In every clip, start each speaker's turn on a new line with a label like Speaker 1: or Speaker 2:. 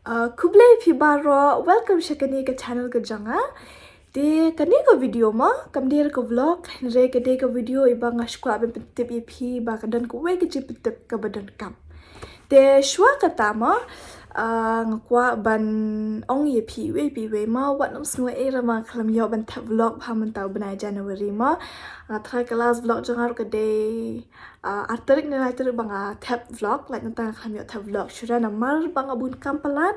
Speaker 1: Kublai Pibaro, welcome Shakani ka channel ka janga. De kani ka video ma, kam dia ka vlog, re ka de ka video ibang ashkwa ben tip ip ba ka dan ko we ka Jingpyntip ka badan kam. De shwa ka tama ngakwa ban ong ye pi we ma wat nam snua era ma klam yo ban ta vlog pa man tau banai January ma try kelas vlog jangar ka de arterik ni later bang tap vlog like nata klam yo tap vlog shura na mar bang abun kampalan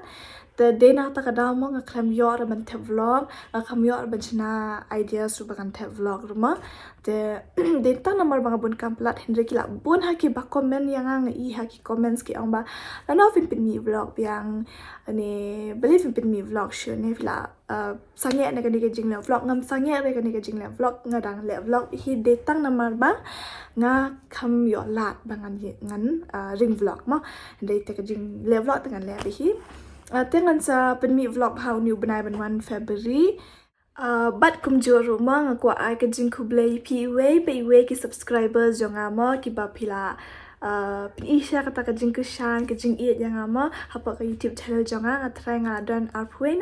Speaker 1: the day na ta kada mo ngaklam yo ra ban tap vlog ngaklam yo ban china ideas su bang tap vlog ruma de tang namar bang abun kampalat henry kila bun ha ki ba comment yang ang I ha ki comments ki ang ba lano fin pin mi vlog yang ani believe in mi vlog sure ne fila sange na kani ka jing le vlog ngam sange re kani ka jing le vlog ngadang le vlog hi de tang namar ba nga kham yo lat bangan ngan ring vlog ma de te ka jing le vlog tangan le bi hi tengan sa pen mi vlog how new banai ban 1 February bat kum joro ma ngakwa ai ka jing kublai pi we ki subscribers jonga ma ki ba phila isha kata ka jing kushan ka jing iet yang ama hapa ka YouTube channel jonga ngatrai nga dan arpu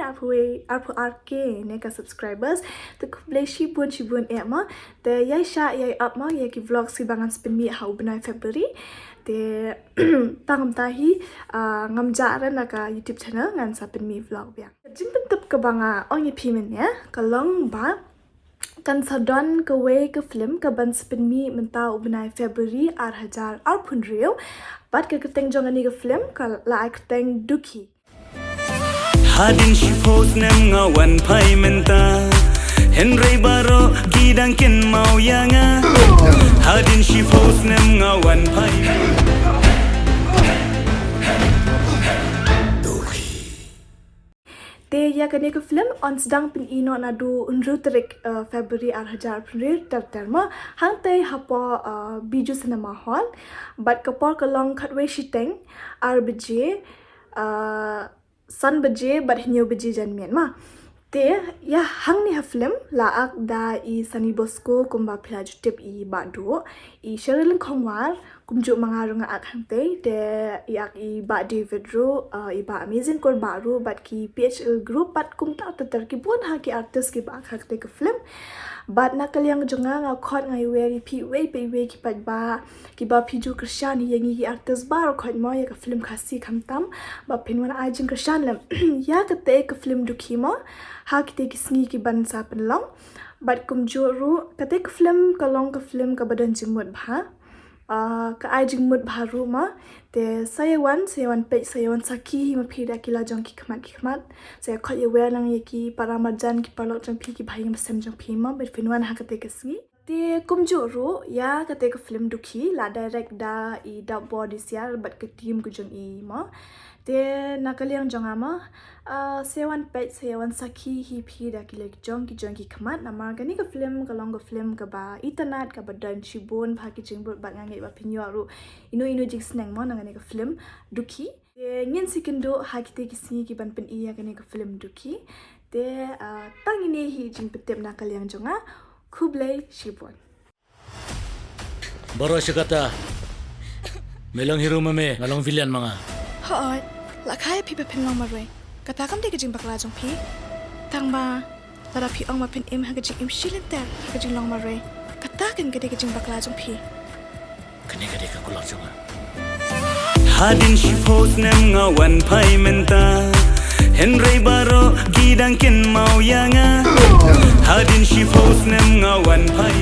Speaker 1: rk ne ka subscribers to kublai shibun e ma te yai sha yai up ma ye ki vlog si bangan spin mi how banai February te tangam tahi ngam jara na ka YouTube channel ngan sa pin mi vlog bia Jingpyntip ka banga ong ipimen ya ka long ba kan sadon ka way ka phlim ka ban spin mi mentau banai February 2000 bat ka keteng jongani ka phlim ka la keteng DUKHI
Speaker 2: hadin shi post nem nga wan pai menta henry baro kidang kin mau yanga hadin shi post nem nga wan pai
Speaker 1: te ya kani ka film on sedang pin ino na du unru tarik February 2000 terma hang te hapa Bijou Cinema Hall but kapor ka long khatwe shiteng RBJ san baje but hinyo baje janmian ma te ya hang ni ha film laak da I Sani Bosco kumba phila jutip I ba du I Sherilyn Khongwar kumju mangarunga ak hangte de yak I ba David ro I ba amazing kor baru but ki PHL group but kumta tatar ki bun ha ki artist ki ba khakte ka film but nakaliang jonga nga khot ngai we pi we ki paidbah ki ba phiju krishan yangi ki artist ba ro khot mo ya ka film khasi khamtam ba pinwan ai jing krishan lam ya ka te ka film DUKHI mo ha ki te ki sngi ki ban sa pen long but kumju ru ka te ka film ka long ka film ka badan jimut bha ka ai jingmut baru ma te sayawan page sayawan saki hi ma phira kila jong ki khmat saya khot ye wer nang ye ki paramajan ki parlok jong phi ki bhai ma sem jong phi ma bet finwan ha ka te ka sngi te kumju ru ya ka te ka film DUKHI la direct da I dub body siar but ka team ku jong I ma te nakaliang jong ama sayawan page sayawan saki hi phira kila jong ki khmat namar gani ka film ka long ka film ka ba itanat ka badan shibon bha ki jingbot ba ngai ba pinyo ru ino jing snang mo nang ka film DUKHI te ngin sikindo ha ki te ki singi ki ban pen iya gani ka film DUKHI te tangini hi Jingpyntip nakaliang jonga kublai shibon
Speaker 3: Baro kata melang hero mame ngalong villain mga
Speaker 1: hoot lakhaya pi ba pen long marwe kata kam de ka jing bakla jong pi tang ba para pi ong ma pen im ha ka jing im shilenter ka jing long marwe kata kan ka de ka jing bakla jong pi
Speaker 3: kani ka deka kulak jonga
Speaker 2: hadin shi post nem nga wan pai menta henry baro kidang kin mau yanga hadin shi post nem nga wan pai